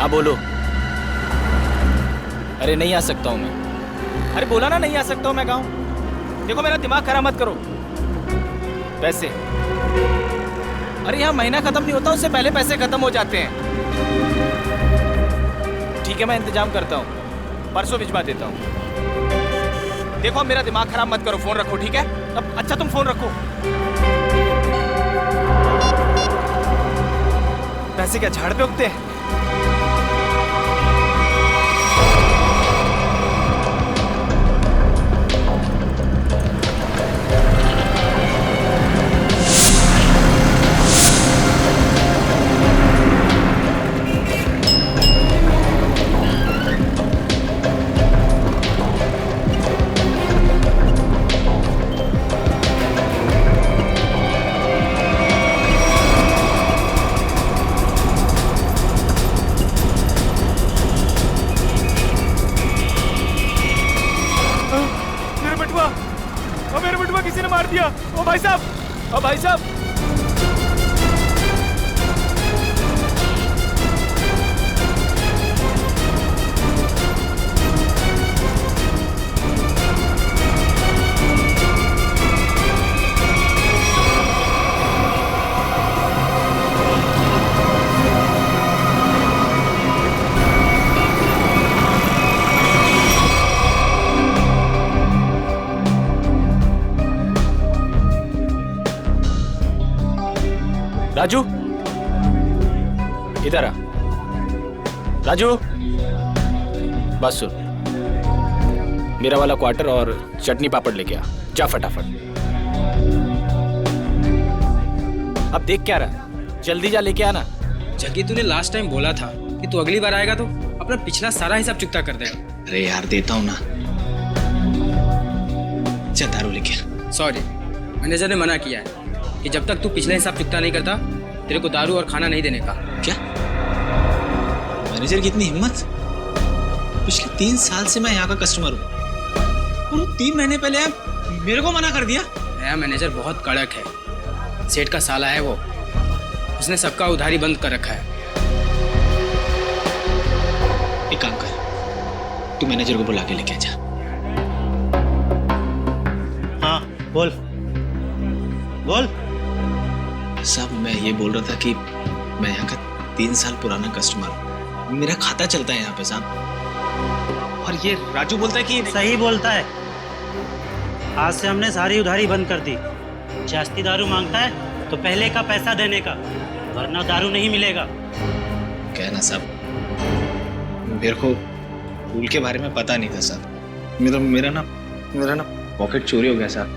हाँ बोलो। अरे नहीं आ सकता हूँ मैं। अरे बोला ना नहीं आ सकता हूँ मैं गाँव। देखो मेरा दिमाग खराब मत करो। पैसे, अरे यहाँ महीना खत्म नहीं होता उससे पहले पैसे खत्म हो जाते हैं। ठीक है मैं इंतजाम करता हूँ, परसों भिजवा देता हूँ। देखो मेरा दिमाग खराब मत करो, फोन रखो ठीक है। अब अच्छा तुम फोन रखो। पैसे क्या झाड़ पे उगते हैं? मेरे बटुआ किसी ने मार दिया। ओ भाई साहब, ओ भाई साहब। राजू इधर आ। राजू बस सुन, मेरा वाला क्वार्टर और चटनी पापड़ लेके आ, जा फटाफट। अब देख क्या रहा, जल्दी जा लेके आना। जग्गी तूने लास्ट टाइम बोला था कि तू अगली बार आएगा तो अपना पिछला सारा हिसाब चुकता कर देगा। अरे यार देता हूँ ना, चल दारू लेके आ। सॉरी, मैनेजर ने मना किया है कि जब तक तू पिछला हिसाब चुकता नहीं करता तेरे को दारू और खाना नहीं देने का। क्या मैनेजर की इतनी हिम्मत? पिछले 3 साल से मैं यहाँ का कस्टमर हूँ और 3 महीने पहले आप मेरे को मना कर दिया। नया मैनेजर बहुत कड़क है, सेठ का साला है वो, उसने सबका उधारी बंद कर रखा है। एक काम कर, तू मैनेजर को बुला के लेके जा। हाँ बोल बोल। साहब मैं ये बोल रहा था कि मैं यहाँ का 3 साल पुराना कस्टमर हूँ, मेरा खाता चलता है यहाँ पे साहब। और ये राजू बोलता है कि सही बोलता है, आज से हमने सारी उधारी बंद कर दी। जास्ती दारू मांगता है तो पहले का पैसा देने का, वरना दारू नहीं मिलेगा। क्या ना साहब, मेरे को रूल के बारे में पता नहीं था साहब। मेरा ना पॉकेट चोरी हो गया साहब।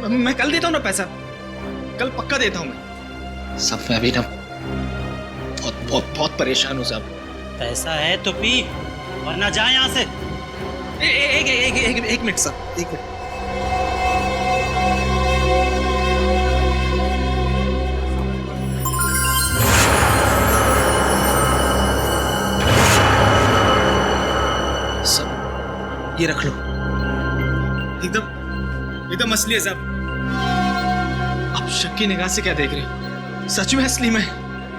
मैं कल देता हूँ ना पैसा, कल पक्का देता हूँ मैं। सब मैं अभी ना बहुत बहुत बहुत परेशान हूँ साहब। पैसा है तो पी, वरना जा यहाँ से। एक मिनट साहब, एक मिनट। सब ये रख लो, एकदम असली है साहब। आप शक की निगाह से क्या देख रहे हो? सच में असली में?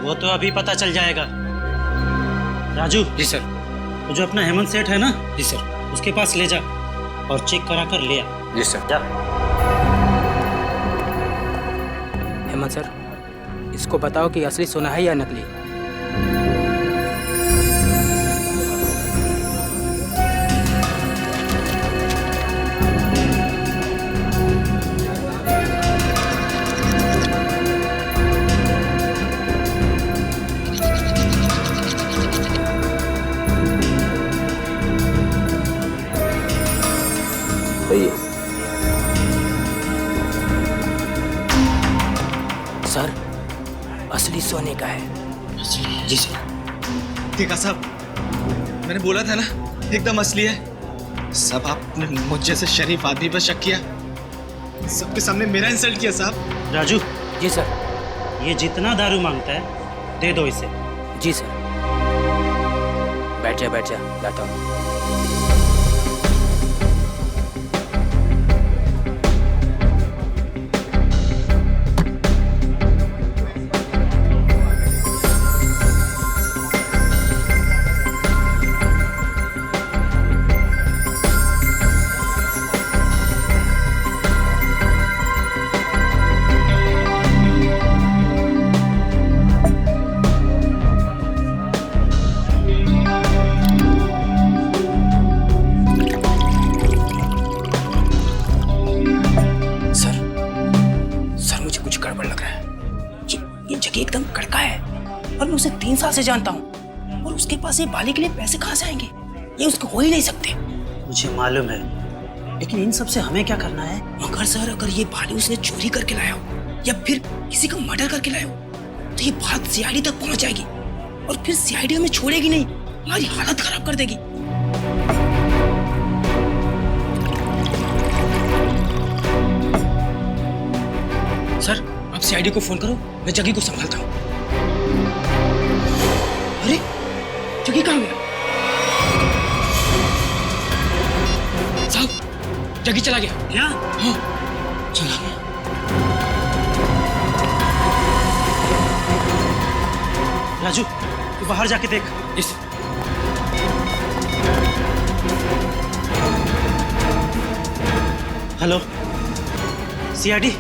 वो तो अभी पता चल जाएगा। राजू। जी सर। वो जो अपना हेमंत सेठ है ना, जी सर, उसके पास ले जा और चेक करा कर ले आ। जी सर। जा। हेमंत सर, इसको बताओ कि असली सोना है या नकली। सर, असली सोने का है। जी सर। देखा साहब, मैंने बोला था ना एकदम असली है। सब आपने मुझ जैसे शरीफ आदमी पर शक किया, सबके सामने मेरा इंसल्ट किया साहब। राजू। जी सर। ये जितना दारू मांगता है दे दो इसे। जी सर। बैठ जा लाता हूँ। जग्गी एकदम कड़का है और मैं उसे 3 साल से जानता हूँ, और उसके पास ये बाली के लिए पैसे कहाँ से आएंगे? ये उसको हो ही नहीं सकते। मुझे मालूम है, लेकिन इन सब से हमें क्या करना है? मगर सर, अगर ये बाली उसने चोरी करके लाया हो या फिर किसी का मर्डर करके लाया हो तो ये बात सीआईडी तक पहुंच जाएगी, और फिर सीआईडी हमें छोड़ेगी नहीं, हमारी हालत खराब कर देगी। सर, आप सीआईडी को फोन करो, मैं जग्गी को संभालता हूँ। अरे जग्गी कहाँ गया? साहब, जग्गी चला गया। क्या? हाँ, चला गया। राजू, तू बाहर जाके देख। इस हेलो, सीआईडी।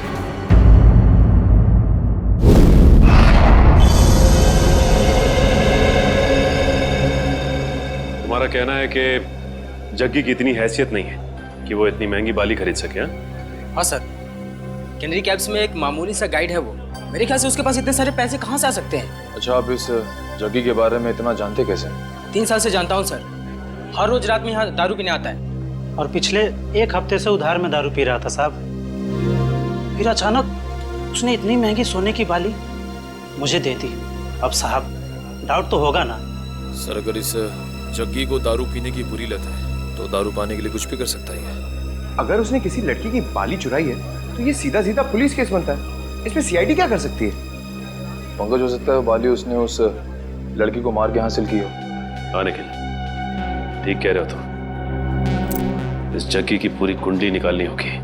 तुम्हारा कहना है कि जग्गी की इतनी हैसियत नहीं है कि वो इतनी महंगी बाली खरीद सके? हाँ सर, कैनरी कैब्स में एक मामूली सा गाइड है वो। मेरे ख्याल से उसके पास इतने सारे पैसे कहाँ से आ सकते हैं? अच्छा, आप इस जग्गी के बारे में इतना जानते कैसे? 3 साल से जानता हूँ सर। हर रोज रात में यहाँ दारू पीने आता है। और पिछले 1 हफ्ते से उधार में दारू पी रहा था साहब। फिर अचानक उसने इतनी महंगी सोने की बाली मुझे दे दी। अब साहब, डाउट तो होगा ना? सर, अगर इस जग्गी को दारू पीने की बुरी लत है तो दारू पाने के लिए कुछ भी कर सकता है। अगर उसने किसी लड़की की बाली चुराई है तो ये सीधा सीधा पुलिस केस बनता है। इसमें सीआईडी क्या कर सकती है? पंकज, हो सकता है बाली उसने उस लड़की को मार के हासिल की हो। हाँ निखिल, ठीक कह रहे हो तुम। इस जग्गी की पूरी कुंडली निकालनी होगी।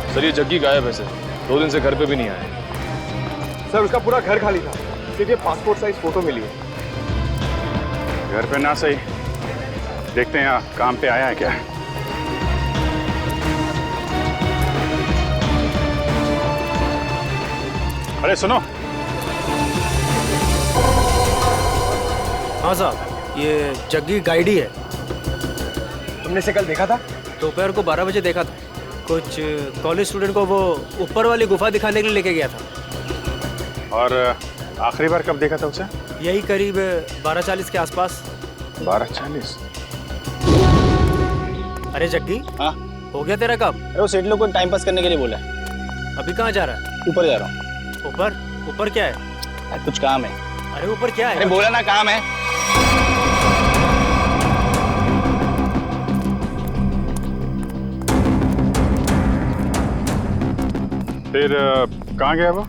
सर, ये जग्गी गायब है सर। 2 दिन से घर पे भी नहीं आया। सर, उसका पूरा घर खाली था, सिर्फ ये पासपोर्ट साइज फोटो मिली है। घर पे ना सही, देखते हैं यहाँ काम पे आया है क्या। अरे सुनो। हाँ साहब, ये जग्गी गाइड ही है। तुमने इसे कल देखा था? दोपहर को 12 बजे देखा था। कुछ कॉलेज स्टूडेंट को वो ऊपर वाली गुफा दिखाने के लिए लेके गया था। और आखिरी बार कब देखा था उसे? यही करीब 12:40 के आसपास। 12:40? अरे जग्गी, हाँ, हो गया तेरा कब? अरे वो सेठ लोग को टाइम पास करने के लिए बोला है। अभी कहाँ जा रहा है? ऊपर जा रहा हूँ। ऊपर? ऊपर क्या है? कुछ काम है। अरे ऊपर क्या है? अरे बोला ना, काम है। फिर कहाँ गया वो?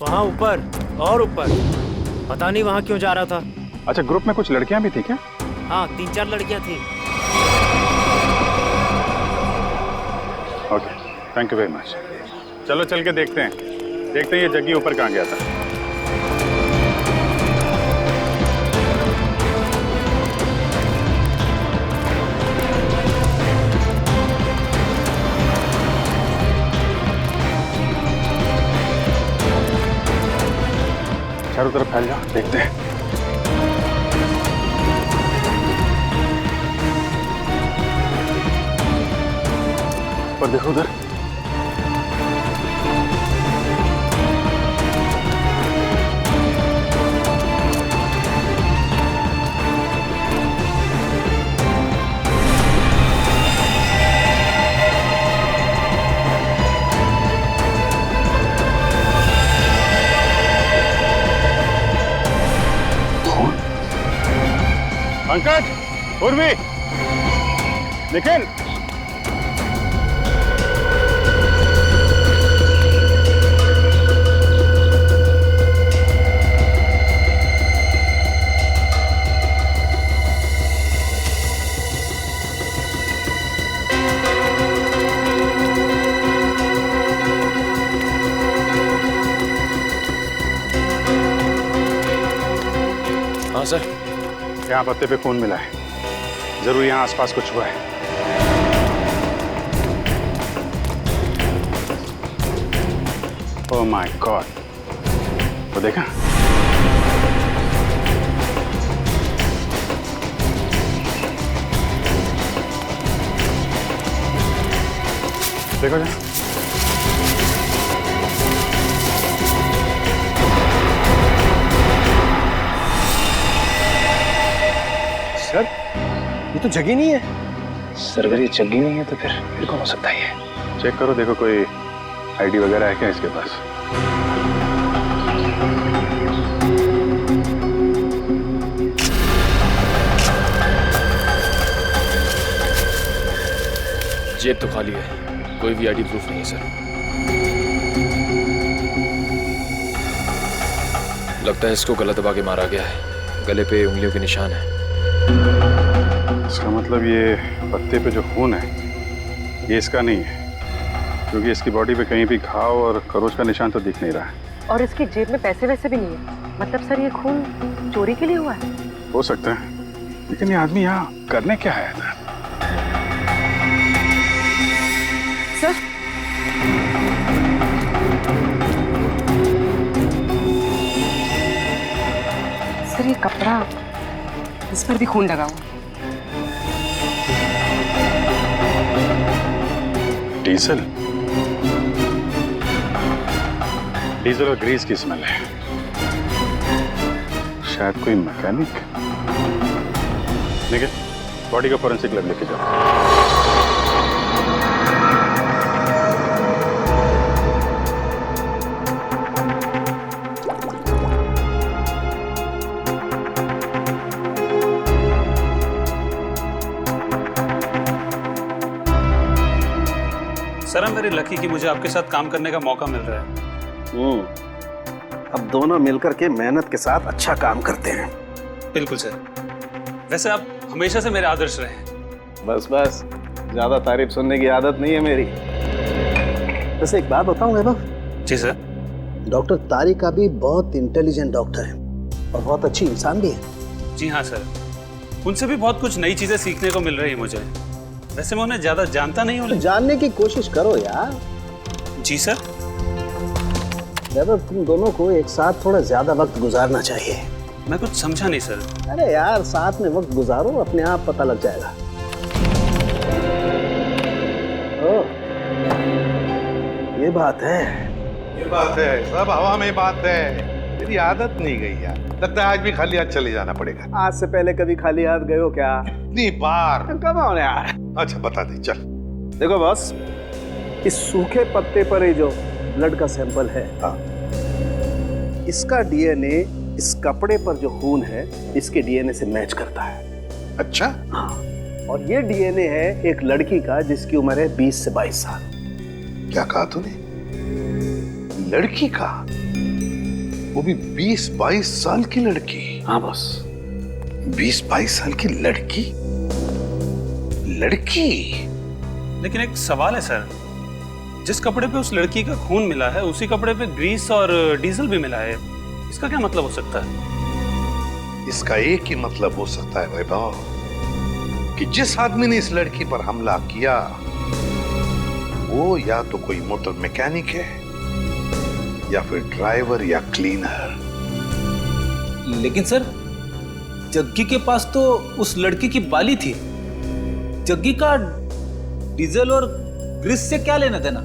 वहाँ ऊपर और ऊपर, पता नहीं वहाँ क्यों जा रहा था। अच्छा, ग्रुप में कुछ लड़कियां भी थी क्या? हाँ, 3-4 लड़कियाँ थी। Okay, thank you very much. चलो चल के देखते हैं ये जग्गी ऊपर कहाँ गया था। चारों तरफ फैल जाओ, देखते हैं। पर देखो उधर। पंकज, उर्वी, निखिल, हाँ सर। यहाँ पत्ते पे खून मिला है, जरूर यहाँ आसपास कुछ हुआ है। ओह माय गॉड, वो देखा? देखो जा। सर ये तो जगह नहीं है। सर अगर ये जग्गी नहीं है तो फिर कौन हो सकता है ये? चेक करो, देखो कोई आईडी वगैरह है क्या इसके पास? जेब तो खाली है, कोई भी आईडी प्रूफ नहीं है सर। लगता है इसको गला दबा के मारा गया है, गले पे उंगलियों के निशान है। इसका मतलब ये पत्ते पे जो खून है ये इसका नहीं है, क्योंकि इसकी बॉडी पे कहीं भी घाव और खरोच का निशान तो दिख नहीं रहा है। और इसकी जेब में पैसे वैसे भी नहीं है। मतलब सर ये खून चोरी के लिए हुआ है? हो सकता है, लेकिन ये आदमी यहाँ करने क्या आया था? सर सर ये कपड़ा, इस पर भी खून लगा हुआ। डीजल, डीजल और ग्रीस की स्मेल है। शायद कोई मैकेनिक। देखिए, बॉडी का फोरेंसिक लैब लेके जाओ। सर मेरी लकी कि मुझे आपके साथ काम करने का मौका मिल रहा है। अब दोनों मिलकर के मेहनत के साथ अच्छा काम करते हैं। बिल्कुल सर। वैसे आप हमेशा से मेरे आदर्श रहे हैं। बस बस, ज्यादा तारीफ सुनने की आदत नहीं है मेरी। वैसे एक बात बताऊं वैभव? जी सर। डॉक्टर तारिका भी बहुत इंटेलिजेंट डॉक्टर है और बहुत अच्छी इंसान भी है। जी हाँ सर, उनसे भी बहुत कुछ नई चीजें सीखने को मिल रही है मुझे। वैसे मैं उन्हें ज्यादा जानता नहीं हूँ। जानने की कोशिश करो यार। जी सर। वैभव तुम दोनों को एक साथ थोड़ा ज्यादा वक्त गुजारना चाहिए। मैं कुछ समझा नहीं सर। अरे यार साथ में वक्त गुजारो, अपने आप पता लग जाएगा। ओ, ये बात है। ये बात है, सब हवा में बात है। तेरी आदत नहीं गई यार, लगता है आज भी खाली हाथ चले जाना पड़ेगा। आज से पहले कभी खाली हाथ गए हो क्या? इतनी बार। कब आओ यार। अच्छा बता दे, चल। देखो बॉस, इस सूखे पत्ते पर ये जो ब्लड का सैंपल है, हाँ, इसका डीएनए इस कपड़े पर जो खून है इसके डीएनए से मैच करता है। अच्छा। हाँ, और ये डीएनए है एक लड़की का जिसकी उम्र है 20 से 22 साल। क्या कहा तूने? लड़की का? वो भी 20-22 साल की लड़की? हाँ बॉस। 20-22 साल की लड़की? लड़की? लेकिन एक सवाल है सर, जिस कपड़े पे उस लड़की का खून मिला है उसी कपड़े पे ग्रीस और डीजल भी मिला है। इसका क्या मतलब हो सकता है? इसका एक ही मतलब हो सकता है वैभव, कि जिस आदमी ने इस लड़की पर हमला किया वो या तो कोई मोटर मैकेनिक है या फिर ड्राइवर या क्लीनर। लेकिन सर, जग्गी के पास तो उस लड़की की बाली थी। जग्गी का डीजल और ग्रीस से क्या लेना देना?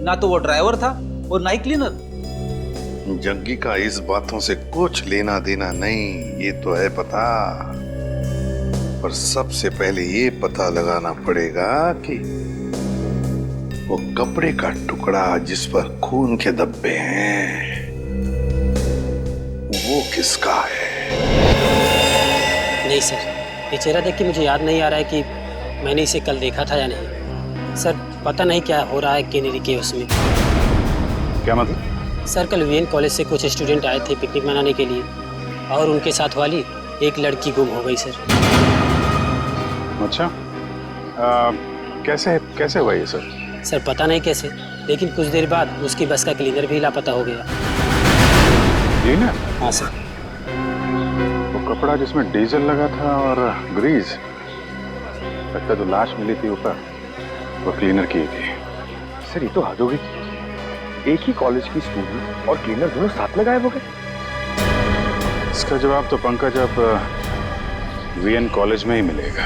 ना तो वो ड्राइवर था और ना ही क्लीनर। जग्गी का इस बातों से कुछ लेना देना नहीं, ये तो है पता। पर सबसे पहले ये पता लगाना पड़ेगा कि वो कपड़े का टुकड़ा जिस पर खून के धब्बे हैं वो किसका है। नहीं सर, ये चेहरा देख के मुझे याद नहीं आ रहा है कि मैंने इसे कल देखा था या नहीं। सर पता नहीं क्या हो रहा है केनेरी के उसमें। क्या मतलब? सर कल वीएन कॉलेज से कुछ स्टूडेंट आए थे पिकनिक मनाने के लिए और उनके साथ वाली एक लड़की गुम हो गई सर। अच्छा, कैसे हुआ ये सर? सर पता नहीं कैसे, लेकिन कुछ देर बाद उसकी बस का क्लीनर भी लापता हो गया। क्लीनर? हाँ सर। वो कपड़ा जिसमें डीजल लगा था और ग्रीस, लगता जो लाश मिली थी ऊपर वो क्लीनर की थी। सर ये तो हद हो गई। एक ही कॉलेज की स्टूडेंट और क्लीनर दोनों साथ में गायब हो गए। इसका जवाब तो पंकज अब वीएन कॉलेज में ही मिलेगा।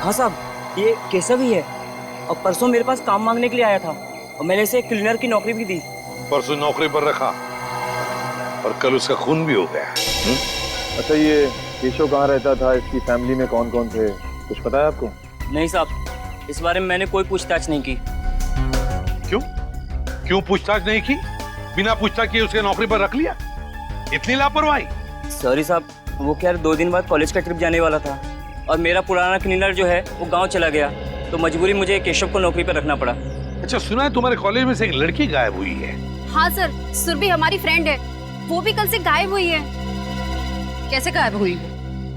हाँ साहब, ये केशव ही है और परसों मेरे पास काम मांगने के लिए आया था और मैंने इसे क्लीनर की नौकरी भी दी। परसों नौकरी पर रखा और कल उसका खून भी हो गया। अच्छा ये केशव कहाँ रहता था, इसकी फैमिली में कौन कौन थे, कुछ पता है आपको? नहीं साहब, इस बारे में मैंने कोई पूछताछ नहीं की। क्यों पूछताछ नहीं की? बिना पूछताछ किए उसके नौकरी पर रख लिया? इतनी लापरवाही? सॉरी साहब, वो क्या 2 दिन बाद कॉलेज का ट्रिप जाने वाला था और मेरा पुराना क्लीनर जो है वो गांव चला गया, तो मजबूरी मुझे केशव को नौकरी पर रखना पड़ा। अच्छा, सुना है तुम्हारे कॉलेज में से एक लड़की गायब हुई है? हाँ सर, सुरभि हमारी फ्रेंड है, वो भी कल से गायब हुई है। कैसे गायब हुई?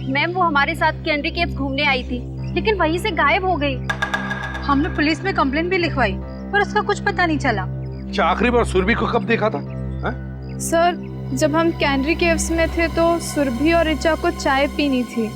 मैम वो हमारे साथ कैनरी केव्स घूमने आई थी, लेकिन वहीं से गायब हो गई। हमने पुलिस में कंप्लेंट भी लिखवाई पर उसका कुछ पता नहीं चला। अच्छा, आखिरी बार सुरभि को कब देखा था? सर, जब हम कैनरी केव्स में थे तो सुरभि और ऋचा को चाय पीनी थी।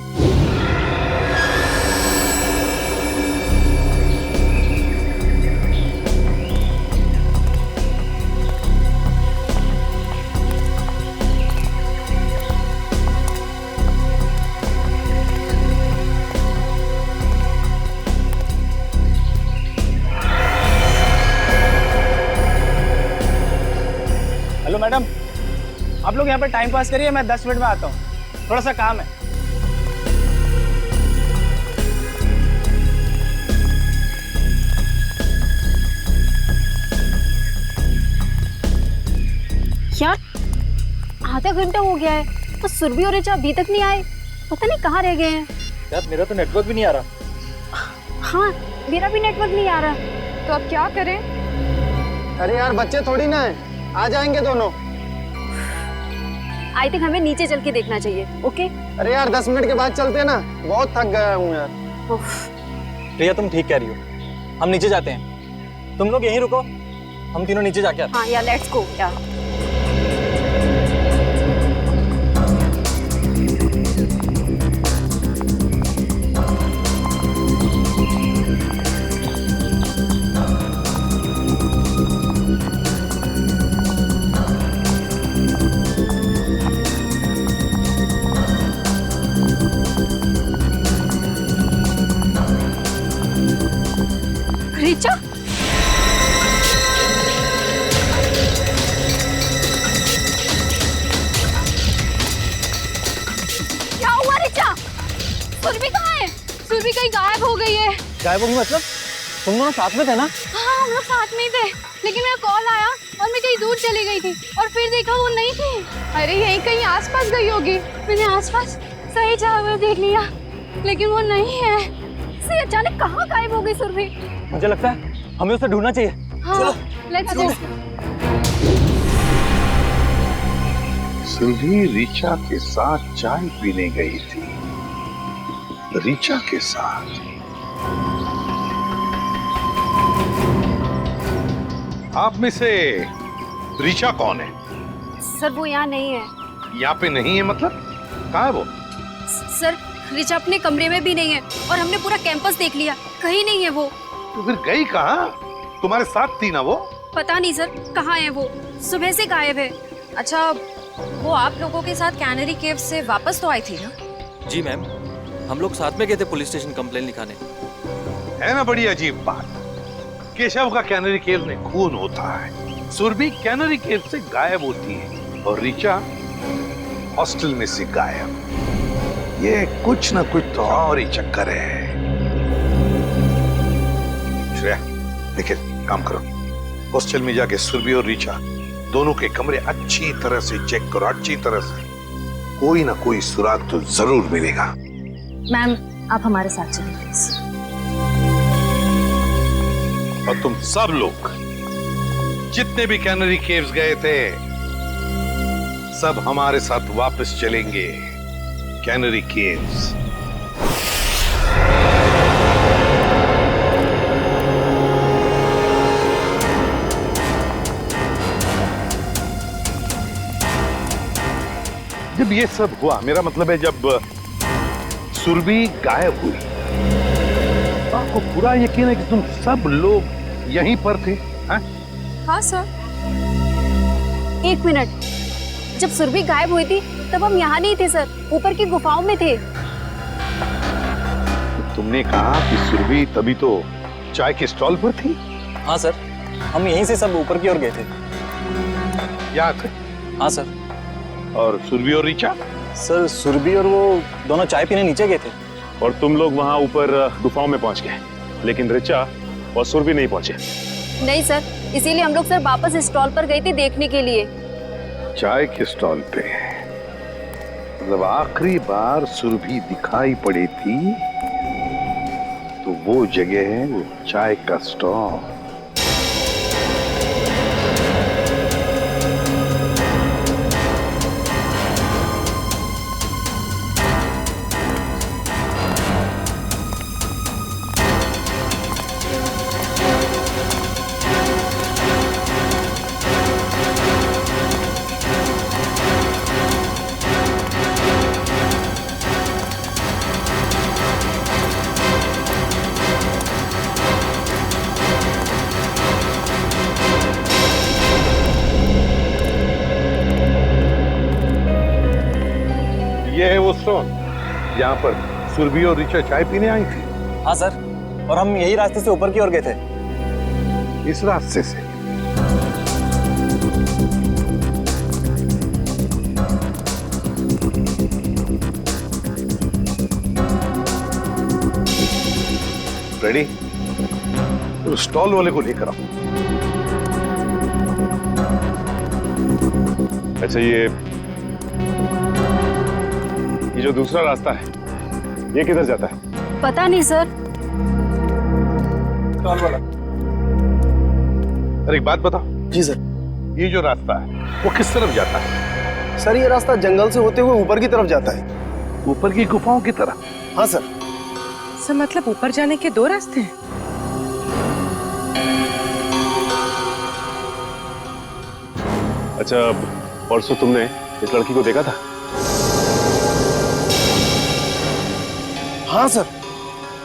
हेलो मैडम, आप लोग यहाँ पर टाइम पास करिए, मैं 10 मिनट में आता हूँ, थोड़ा सा काम है। यार आधा घंटा हो गया है तो सुरभि और ऋचा अभी तक नहीं आए, पता नहीं कहाँ रह गए हैं। यार मेरा तो नेटवर्क भी नहीं आ रहा। हाँ मेरा भी नेटवर्क नहीं आ रहा, तो अब क्या करें? अरे यार बच्चे थोड़ी ना है, आ जाएंगे दोनों। आई थिंक हमें नीचे चल के देखना चाहिए। ओके? अरे यार 10 मिनट के बाद चलते हैं ना, बहुत थक गया हूँ यार। प्रिया तुम ठीक कह रही हो, हम नीचे जाते हैं, तुम लोग यहीं रुको, हम तीनों नीचे जाके आते हैं। हाँ यार लेट्स गो यार। ऋचा, क्या हुआ ऋचा? सुरभि कहाँ है? सुरभि कहीं गायब हो गई है। गायब होगी मतलब? तुम दोनों साथ में थे ना? हाँ हम लोग साथ में ही थे, लेकिन मेरा कॉल आया और मैं कहीं दूर चली गई थी और फिर देखा वो नहीं थी। अरे यहीं कहीं आसपास गई होगी। मैंने आसपास सही जगह में देख लिया, लेकिन वो नहीं है। से अचानक कहाँ गायब हो गई सुरभि? मुझे लगता है हमें उसे ढूंढना चाहिए। हाँ, चलो लेट्स गो। सुरभि ऋचा के साथ चाय पीने गई थी। ऋचा के साथ? आप में से ऋचा कौन है? सर वो यहाँ नहीं है। यहाँ पे नहीं है मतलब? कहाँ है वो? सर ऋचा अपने कमरे में भी नहीं है और हमने पूरा कैंपस देख लिया, कहीं नहीं है वो। तो फिर गई कहाँ? तुम्हारे साथ थी ना वो? पता नहीं सर कहाँ है वो, सुबह से गायब है। अच्छा वो आप लोगों के साथ कैनरी केव से वापस तो आई थी ना? जी मैम, हम लोग साथ में गए थे पुलिस स्टेशन कंप्लेन लिखाने। है ना बड़ी अजीब बात। केशव का कैनरी केव में खून होता है, सुरभि कैनरी केव से गायब होती है और ऋचा हॉस्टल में से गायब। ये कुछ ना कुछ तो और ही चक्कर है। श्रेया, देखिए काम करो, हॉस्टल में जाके सुरभि और ऋचा दोनों के कमरे अच्छी तरह से चेक करो, अच्छी तरह से। कोई ना कोई सुराग तो जरूर मिलेगा। मैम आप हमारे साथ चलिए प्लीज। और तुम सब लोग जितने भी कैनरी केव्स गए थे सब हमारे साथ वापस चलेंगे कैनरी केव्स। जब ये सब हुआ, मेरा मतलब है जब सुरभि गायब हुई, आपको पूरा यकीन है कि तुम सब लोग यहीं पर थे? हाँ सर। 1 मिनट, जब सुरभि गायब हुई थी तब हम यहाँ नहीं थे सर, ऊपर की गुफाओं में थे। तुमने कहा कि सुरभि तभी तो चाय के स्टॉल पर थी? हाँ सर, हम यहीं से सब ऊपर की ओर गए थे। यहाँ थे? हाँ सर। और सुरभि और ऋचा? सर सुरभि और वो दोनों चाय पीने नीचे गए थे। और तुम लोग वहां ऊपर गुफाओं में पहुंच गए, लेकिन ऋचा और सुरभि नहीं पहुंचे। नहीं सर, इसीलिए हम लोग सर वापस स्टॉल पर गए थे देखने के लिए। चाय के स्टॉल पे? मतलब आखिरी बार सुरभि दिखाई पड़ी थी तो वो जगह है वो चाय का स्टॉल। ये है वो स्टॉल यहाँ पर सुरभि और ऋचा चाय पीने आई थी? हाँ सर, और हम यही रास्ते से ऊपर की ओर गए थे। इस रास्ते से? रेडी? तो स्टॉल वाले को लेकर आओ। अच्छा, ये जो दूसरा रास्ता है ये किधर जाता है? पता नहीं सर। स्टॉल वाला, अरे एक बात बताओ। जी सर। ये जो रास्ता है वो किस तरफ जाता है? सर ये रास्ता जंगल से होते हुए ऊपर की तरफ जाता है। ऊपर की गुफाओं की तरफ? हाँ सर। सर मतलब ऊपर जाने के 2 रास्ते हैं? अच्छा, परसों तुमने इस लड़की को देखा था? हाँ सर,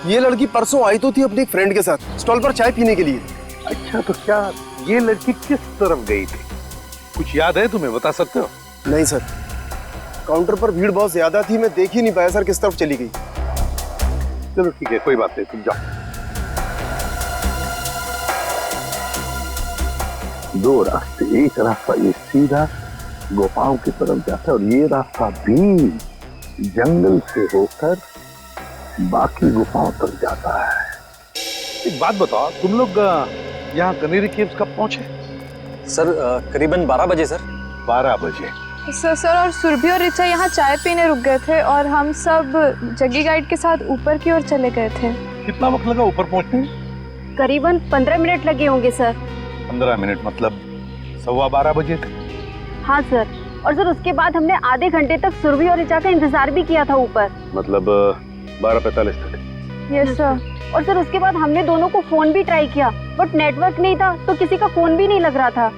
ये लड़की परसों आई तो थी अपने एक फ्रेंड के साथ स्टॉल पर चाय पीने के लिए। अच्छा, तो क्या ये लड़की किस तरफ गई थी? कुछ याद है तुम्हें, बता सकते हो? नहीं सर, काउंटर पर भीड़ बहुत ज्यादा थी, मैं देख ही नहीं पाया सर किस तरफ चली गई। चलो ठीक है, कोई बात नहीं, तुम जाओ। 2 रास्ते, एक रास्ता ये सीधा गुफाओं की तरफ जाता है और ये रास्ता भी जंगल से होकर बाकी गुफाओं तक जाता है। एक बात बताओ, तुम लोग यहाँ कनेरी केव्स कब पहुंचे? सर करीबन 12 बजे सर। 12 बजे? सर और सुरभि और ऋचा यहाँ चाय पीने रुक गए थे और हम सब जग्गी गाइड के साथ ऊपर की ओर चले गए थे। कितना वक्त लगा ऊपर पहुंचने में? करीबन 15 मिनट लगे होंगे सर। 15 मिनट मतलब 12:15 बजे थे? हाँ सर, और सर उसके बाद हमने आधे घंटे तक सुरभि और ऋचा का इंतजार भी किया था ऊपर। मतलब 12:45 तक? Yes sir. और सर उसके बाद हमने दोनों को फोन भी ट्राई किया, बट नेटवर्क नहीं था तो किसी का फोन भी नहीं लग रहा था।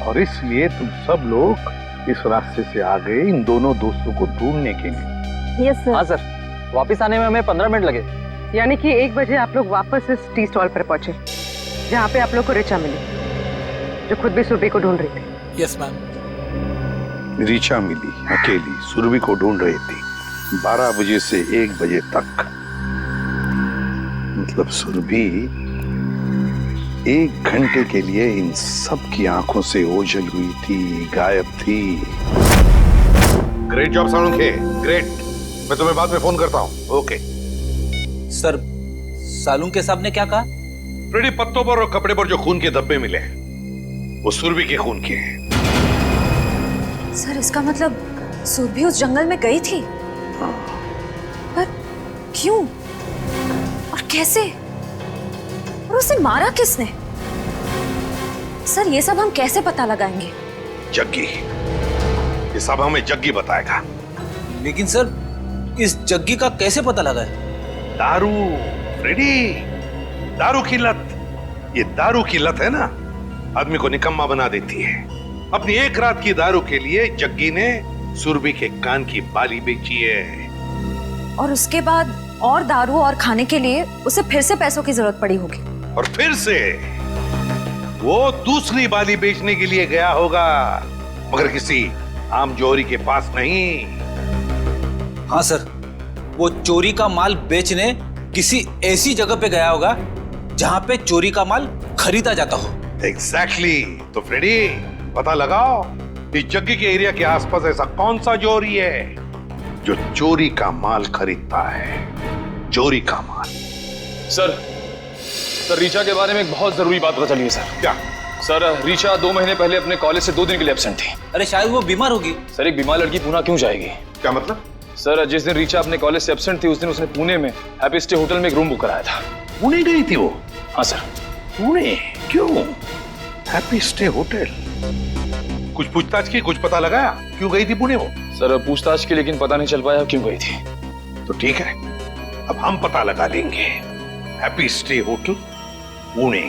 और इसलिए तुम सब लोग इस रास्ते से आ गए इन दोनों दोस्तों को ढूंढने के लिए? Yes sir. हाँ सर, वापस आने में हमें 15 मिनट लगे। यानी कि 1 बजे आप लोग वापस इस टी स्टॉल पर पहुंचे जहाँ पे आप लोग को ऋचा मिली, जो खुद भी सुरभि को ढूंढ रही थी। Yes ma'am. ऋचा मिली अकेली, सुरभि को ढूंढ रही थी 12 बजे से 1 बजे तक। मतलब सुरभि 1 घंटे के लिए इन सब की आंखों से ओझल हुई थी, गायब थी। Great job Salunkhe, great. मैं तुम्हें बाद में फोन करता हूँ। ओके सर, सालुंखे साहब ने क्या कहा? फ्रेडी, पत्तों पर और कपड़े पर जो खून के धब्बे मिले वो सुरभि के खून के हैं। सर इसका मतलब सुरभि उस जंगल में गई थी? पर क्यों और कैसे? और उसे मारा किसने? सर ये सब हम कैसे पता लगाएंगे? जग्गी, ये सब हमें जग्गी बताएगा। लेकिन सर इस जग्गी का कैसे पता लगा है? दारू फ्रेडी, दारू की लत। ये दारू की लत है ना, आदमी को निकम्मा बना देती है। अपनी 1 रात की दारू के लिए जग्गी ने सुरभि के कान की बाली बेची है। और उसके बाद और दारू और खाने के लिए उसे फिर से पैसों की जरूरत पड़ी होगी। और फिर से वो दूसरी बाली बेचने के लिए गया होगा, मगर किसी आम जौहरी के पास नहीं। हाँ सर, वो चोरी का माल बेचने किसी ऐसी जगह पे गया होगा जहां पे चोरी का माल खरीदा जाता हो। एग्जैक्टली। तो फ्रेडी, पता लगाओ इस जग्गी के एरिया के आसपास ऐसा कौन सा जौहरी है जो चोरी का माल खरीदता है। चोरी का माल। सर रीचा के बारे में एक बहुत जरूरी बात पता चली है सर। क्या? सर रीचा 2 महीने पहले अपने कॉलेज से 2 दिन के लिए एब्सेंट थी। अरे शायद वो बीमार होगी। सर एक बीमार लड़की पुणे क्यों जाएगी? क्या मतलब? सर जिस दिन रीचा अपने कॉलेज से एब्सेंट थी उस दिन उसने पुणे में हैप्पी स्टे होटल में एक रूम बुक कराया था। पुणे गई थी वो? हाँ सर। पुणे क्यों? Happy stay hotel. कुछ पूछताछ की, कुछ पता लगाया क्यों गई थी पुणे वो? सर पूछताछ की, लेकिन पता नहीं चल पाया क्यों गई थी। तो ठीक है, अब हम पता लगा लेंगे। Happy stay hotel Pune.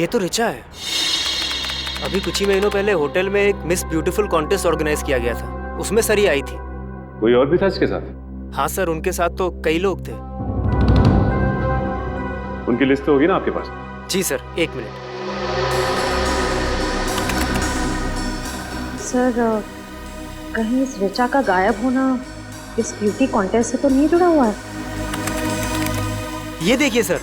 ये तो रिचा है। अभी कुछ ही महीनों पहले होटल में एक मिस ब्यूटीफुल कॉन्टेस्ट ऑर्गेनाइज किया गया था, उसमें सरी आई थी। कोई और भी था इसके साथ? हाँ सर, उनके साथ तो कई लोग थे। उनकी लिस्ट तो होगी ना आपके पास? जी सर, 1 मिनट। सर कहीं इस रिचा का गायब होना इस ब्यूटी कॉन्टेस्ट से तो नहीं जुड़ा हुआ है? ये देखिए सर,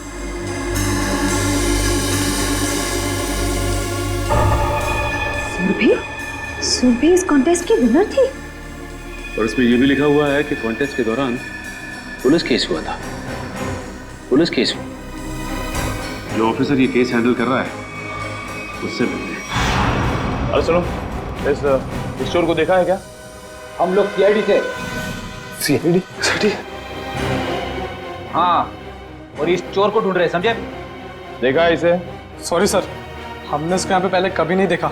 सुरभि इस कॉन्टेस्ट की विनर थी। और इसमें यह भी लिखा हुआ है कि कॉन्टेस्ट के दौरान पुलिस केस हुआ था। पुलिस केस हुआ। जो ऑफिसर ये केस हैंडल कर रहा है उससे मिलते। अरे सुनो, इस स्टोर को देखा है क्या? हम लोग सीआईडी से। सीआईडी? हाँ, और इस चोर को ढूंढ रहे, समझे? देखा है इसे? सॉरी सर, हमने इसको यहाँ पे पहले कभी नहीं देखा।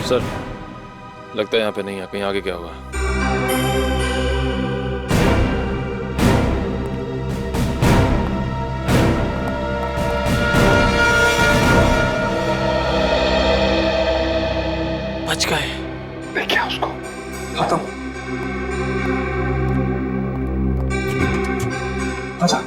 सर लगता है यहाँ पे नहीं है, कहीं आगे क्या हुआ? बच गए। देखिए उसको। खत्म। अच्छा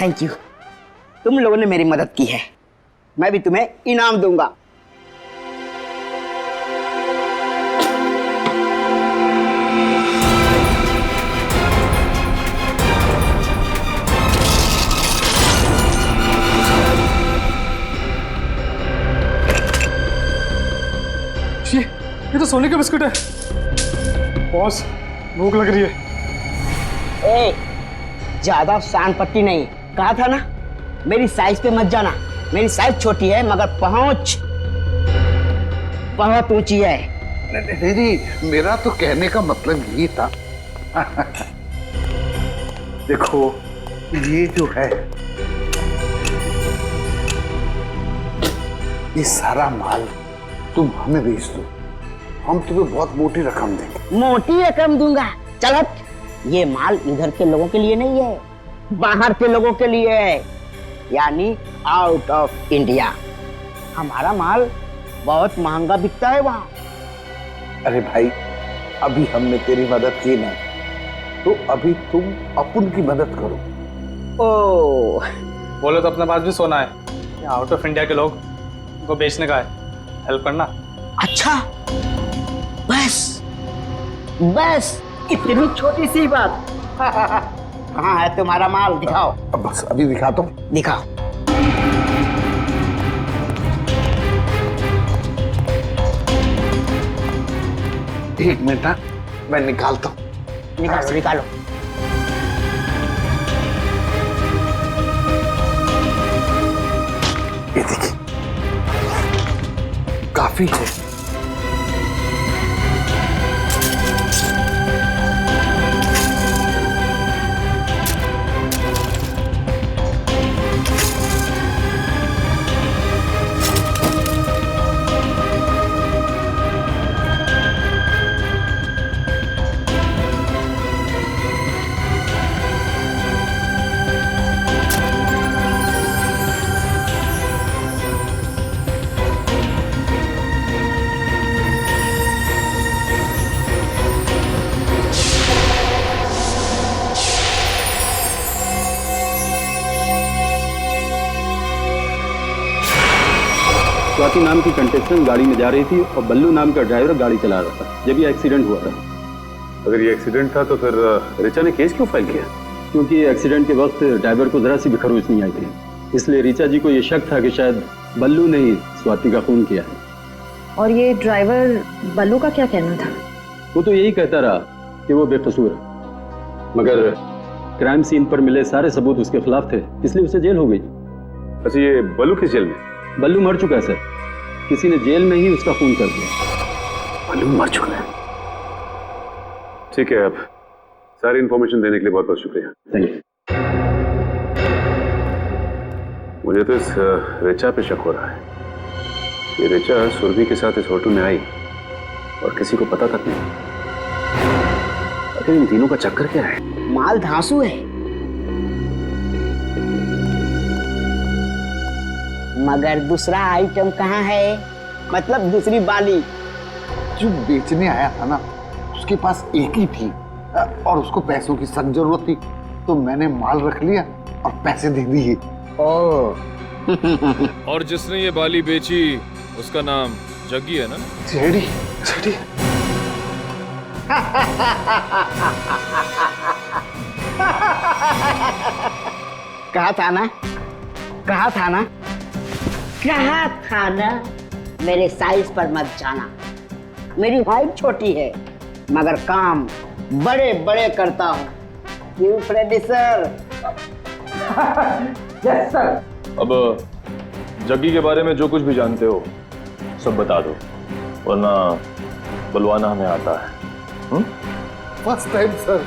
थैंक यू, तुम लोगों ने मेरी मदद की है, मैं भी तुम्हें इनाम दूंगा। ये तो सोने का बिस्कुट है। बॉस, भूख लग रही है। ए, ज्यादा शान पट्टी नहीं, कहा था ना मेरी साइज पे मत जाना। मेरी साइज छोटी है मगर पहुंच बहुत ऊंची है। नहीं, मेरा तो कहने का मतलब यही था। देखो ये जो है, ये सारा माल तुम हमें बेच दो, हम तुम्हें बहुत मोटी रकम देंगे। मोटी रकम दूंगा? चल हट। ये माल इधर के लोगों के लिए नहीं है, बाहर के लोगों के लिए है, यानी आउट ऑफ इंडिया। हमारा माल बहुत महंगा बिकता है वहां। अरे भाई, अभी हमने तेरी मदद की ना, तो अभी तुम अपन की मदद करो। ओ, बोलो तो अपने पास भी सोना है, आउट ऑफ इंडिया के लोग को बेचने का है, हेल्प करना। अच्छा, बस बस इतनी छोटी सी बात। कहाँ है तुम्हारा माल? दिखाओ। अब बस अभी दिखाता हूँ। दिखाओ। एक मिनट ना, मैं निकालता हूँ। निकालो निकालो। ये देखिए, काफी है। स्वाति नाम की कंटेस्टेंट गाड़ी में जा रही थी और बल्लू नाम का ड्राइवर गाड़ी चला रहा था जब ये एक्सीडेंट हुआ था। अगर ये एक्सीडेंट था तो फिर ऋचा ने केस क्यों फाइल किया? क्योंकि एक्सीडेंट के वक्त ड्राइवर को जरा सी भी खरोच नहीं आई थी, इसलिए ऋचा जी को ये शक था कि शायद बल्लू ने ही स्वाति का खून किया है। और ये ड्राइवर बल्लू का क्या कहना था? वो तो यही कहता रहा कि वो बेकसूर है, मगर क्राइम सीन पर मिले सारे सबूत उसके खिलाफ थे, इसलिए उसे जेल हो गई। अच्छा, ये बल्लू किस जेल में? बल्लू मर चुका है सर, किसी ने जेल में ही उसका खून कर दिया। बल्लू मर चुका है? ठीक है, अब सारी इन्फॉर्मेशन देने के लिए बहुत बहुत शुक्रिया। Thank you. मुझे तो इस ऋचा पे शक हो रहा है। ये ऋचा सुरभि के साथ इस होटल में आई और किसी को पता तक नहीं। आखिर इन तीनों का चक्कर क्या है? माल धांसू है, मगर दूसरा आइटम कहाँ है? मतलब दूसरी बाली। जो बेचने आया था ना, उसके पास एक ही थी और उसको पैसों की सख्त जरूरत थी, तो मैंने माल रख लिया और पैसे दे दिए। और जिसने ये बाली बेची उसका नाम जग्गी है ना? JD, JD. कहा था ना, कहा था ना, कहा था ना, मेरे साइज पर मत जाना। मेरी हाइट छोटी है मगर काम बड़े बड़े करता हूँ। क्यों फ्रेडी सर? Yes sir. अब जग्गी के बारे में जो कुछ भी जानते हो सब बता दो, वरना बुलवाना हमें आता है। फर्स्ट टाइम सर,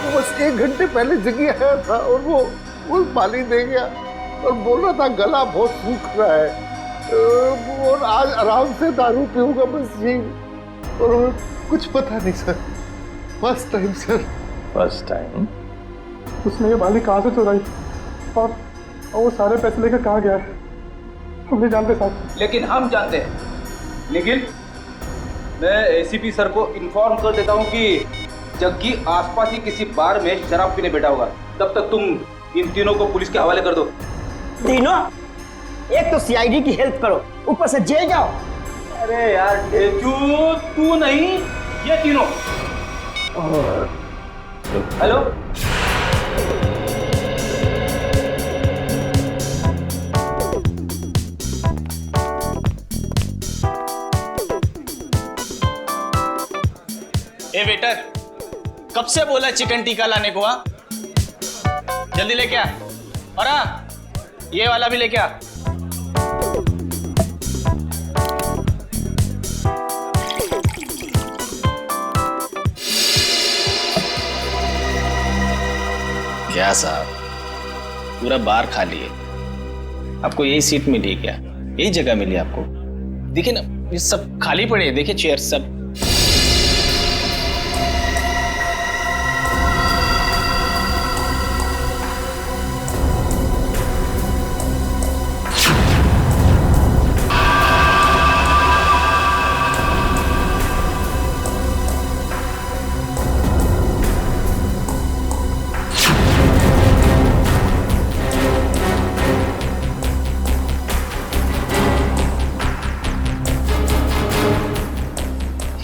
वो बस 1 घंटे पहले जगी आया था और वो बाली दे गया और बोल रहा था गला बहुत सूख रहा है और आज आराम से दारू पीऊंगा बस यही, और कुछ पता नहीं sir. First time sir. First time? उसने ये बाली कहाँ से चुराई और वो सारे पैसे लेकर कहाँ गया है हम नहीं जानते साहब। लेकिन हम जानते हैं। निखिल, मैं एसीपी सर को इन्फॉर्म कर देता हूँ कि जग्गी आसपास ही किसी बार में शराब पीने बैठा होगा। तब तक तुम इन तीनों को पुलिस के हवाले कर दो। तीनों? एक तो सीआईडी की हेल्प करो, ऊपर से जेल जाओ। अरे यार तू नहीं, ये तीनों। हेलो, ए वेटर, कब से बोला चिकन टिक्का लाने को? हाँ, जल्दी लेके आ। और हाँ, ये वाला भी लेके आ। क्या साहब, पूरा बार खाली है। आपको यही सीट मिली क्या? यही जगह मिली आपको? देखिए ना, ये सब खाली पड़े हैं, देखिए चेयर सब।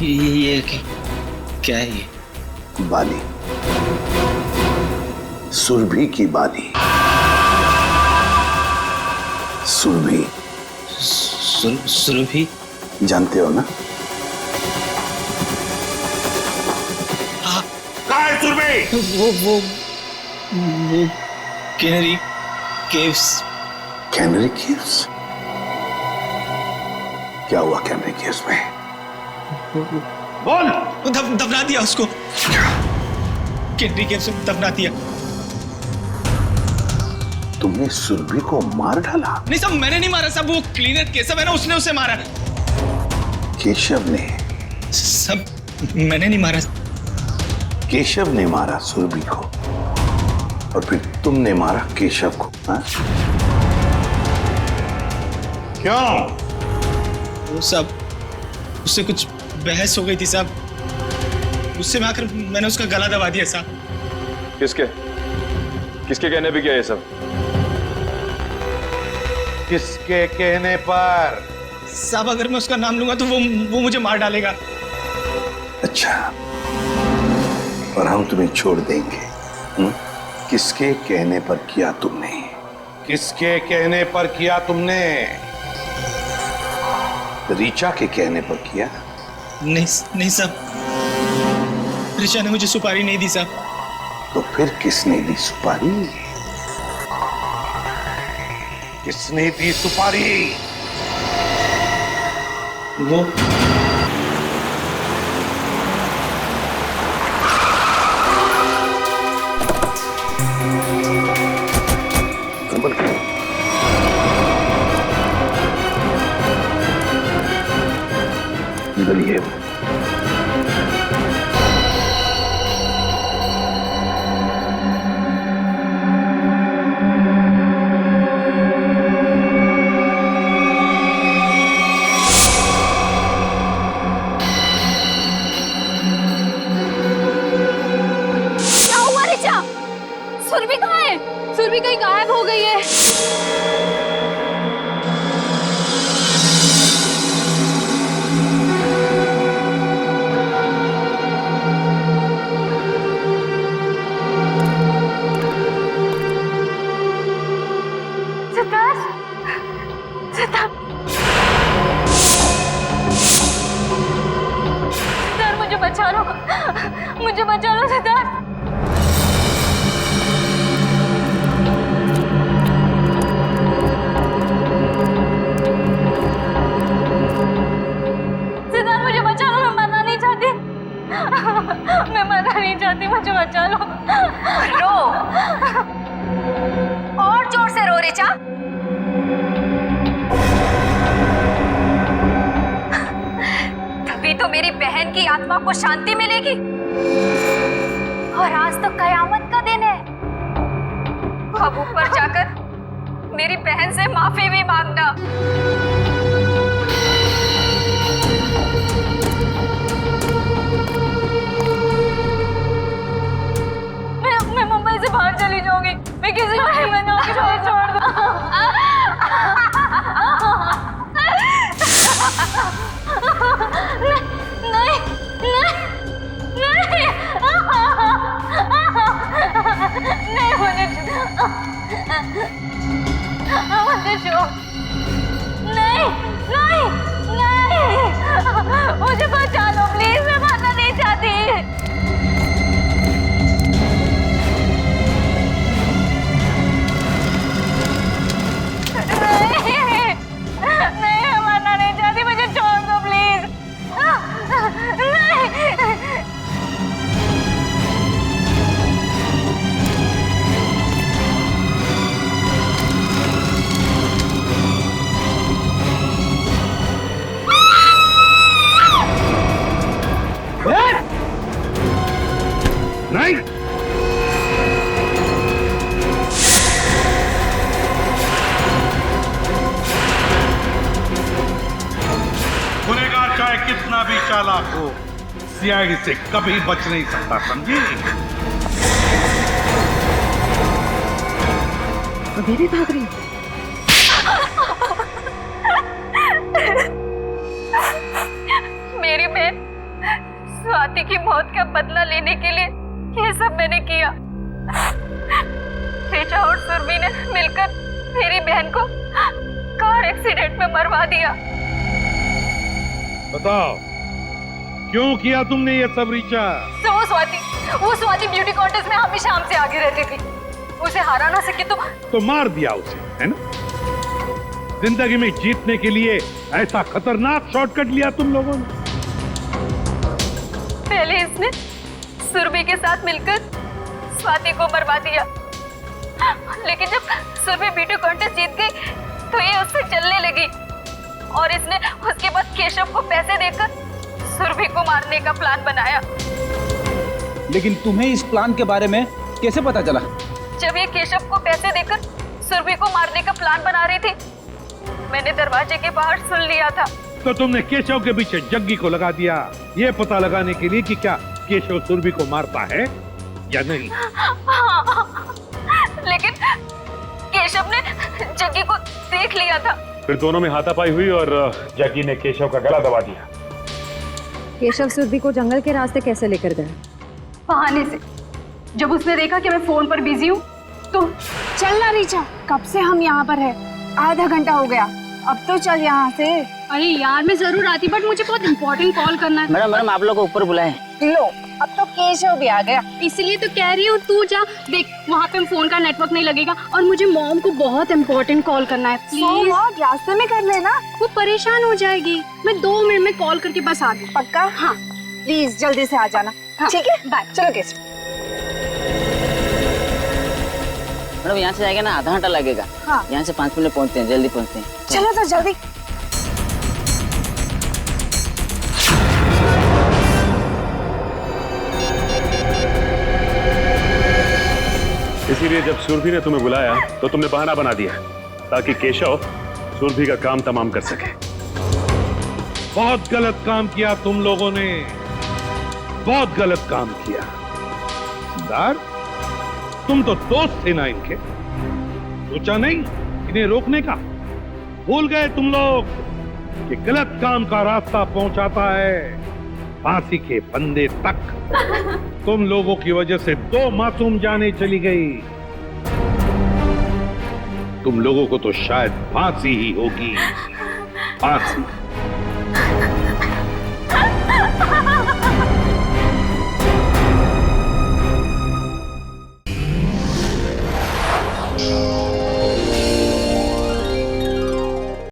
ये क्या है ये? बाली, सुरभि की बाली। सुरभि? सुरभि? जानते हो ना? सुरभि? वो कैनरी केव्स। Canary caves? क्या हुआ कैनरी केव्स में? बोल। दफना दिया उसको, कैनरी केव्स में दफना दिया। तुमने सुरभि को मार डाला? नहीं साहब, मैंने नहीं मारा साहब, वो क्लीनर केशव है ना, उसने उसे मारा। केशव ने? सब मैंने नहीं मारा। केशव ने मारा सुरभि को और फिर तुमने मारा केशव को, हाँ? क्यों? वो सब उससे कुछ बहस हो गई थी साहब, उससे मैं आकर मैंने उसका गला दबा दिया साहब। किसके कहने पे किया ये सब? किसके कहने पर? साहब अगर मैं उसका नाम लूंगा तो वो मुझे मार डालेगा। अच्छा, और हम तुम्हें छोड़ देंगे? किसके कहने पर किया तुमने? किसके कहने पर किया तुमने? ऋचा के कहने पर किया? नहीं साहब, ऋचा ने मुझे सुपारी नहीं दी साहब। तो फिर किसने दी सुपारी? किसने दी सुपारी? वो निकलिए। सुरभि कहाँ है? सुरभि कहीं गायब हो गई है। सिद्धार्थ, सिद्धार्थ, मुझे बचा लो, मुझे बचा लो सिद्धार्थ। मैं मरना नहीं चाहती, मुझे बचा लो। रो, और जोर से रो ऋचा। तभी तो मेरी बहन की आत्मा को शांति मिलेगी। और आज तो कयामत का दिन है। अब ऊपर जाकर मेरी बहन से माफी भी मांगना। से बाहर चली जाऊंगी, मैं किसी को नहीं बनाऊंगी, छोड़ दो। नहीं, मुझे बचा लो प्लीज, मैं मरना नहीं चाहती। नहीं, मरना नहीं चाहती, मुझे छोड़ दो प्लीज। नहीं, गुनहगार चाहे कितना भी चालाक हो, सियाही से कभी बच नहीं सकता, समझी? अभी भी भाग रही? मेरी बहन स्वाति की मौत का बदला लेने के लिए ये सब मैंने किया। ऋचा और सुरभि ने मिलकर मेरी बहन को कार एक्सीडेंट में मरवा दिया। बताओ, क्यों किया तुमने ये सब ऋचा? तो वो स्वाति ब्यूटी कॉन्टेस्ट में हमेशा हमसे आगे रहती थी। उसे हरा ना सके तो मार दिया उसे, है ना? जिंदगी में जीतने के लिए ऐसा खतरनाक शॉर्टकट लिया तुम लोगों ने। पहले इसने सुरभि के साथ मिलकर स्वाति को मरवा दिया, लेकिन जब सुरभि ब्यूटी कॉन्टेस्ट जीत गई तो ये उससे चलने लगी और इसने उसके बाद केशव को पैसे देकर सुरभि को मारने का प्लान बनाया। लेकिन तुम्हें इस प्लान के बारे में कैसे पता चला? जब ये केशव को पैसे देकर सुरभि को मारने का प्लान बना रही थी, मैंने दरवाजे के बाहर सुन लिया था। तो तुमने केशव के पीछे जग्गी को लगा दिया, ये पता लगाने के लिए कि क्या केशव सुरभि को मारता है या नहीं? हाँ, लेकिन केशव ने जग्गी को देख लिया था। फिर दोनों में हाथापाई हुई और जग्गी ने केशव का गला दबा दिया। केशव सुरभि को जंगल के रास्ते कैसे लेकर गए? बहाने से। जब उसने देखा कि मैं फोन पर बिजी हूँ तो चल ना रीचा, कब से हम यहाँ पर है, आधा घंटा हो गया, अब तो चल यहाँ से। अरे यार मैं जरूर आती, बट मुझे बहुत इम्पोर्टेंट कॉल करना है। मैडम आप लोग को ऊपर बुलाएं। लो अब तो केशव भी आ गया, इसलिए तो कह रही हूँ तू जा। देख वहाँ पे फोन का नेटवर्क नहीं लगेगा और मुझे मॉम को बहुत इम्पोर्टेंट कॉल करना है। प्लीज रास्ते में कर लेना, वो परेशान हो जाएगी। मैं 2 मिनट में कॉल करके बस आ गई। पक्का? हाँ प्लीज जल्दी से आ जाना। ठीक है बाय। चलो केशव। मैडम यहाँ से जाएगा ना, आधा घंटा लगेगा। हाँ। यहाँ से 5 मिनट पहुँचते हैं, जल्दी पहुँचते हैं। चलो तो जल्दी। इसीलिए जब सुरभि ने तुम्हें बुलाया तो तुमने बहाना बना दिया ताकि केशव सुरभि का काम तमाम कर सके। बहुत गलत काम किया तुम लोगों ने, बहुत गलत काम किया। सिद्धार्थ, तुम तो दोस्त थे ना इनके, सोचा नहीं इन्हें रोकने का? भूल गए तुम लोग कि गलत काम का रास्ता पहुंचाता है फांसी के फंदे तक। तुम लोगों की वजह से 2 मासूम जानें चली गई। तुम लोगों को तो शायद फांसी ही होगी, फांसी।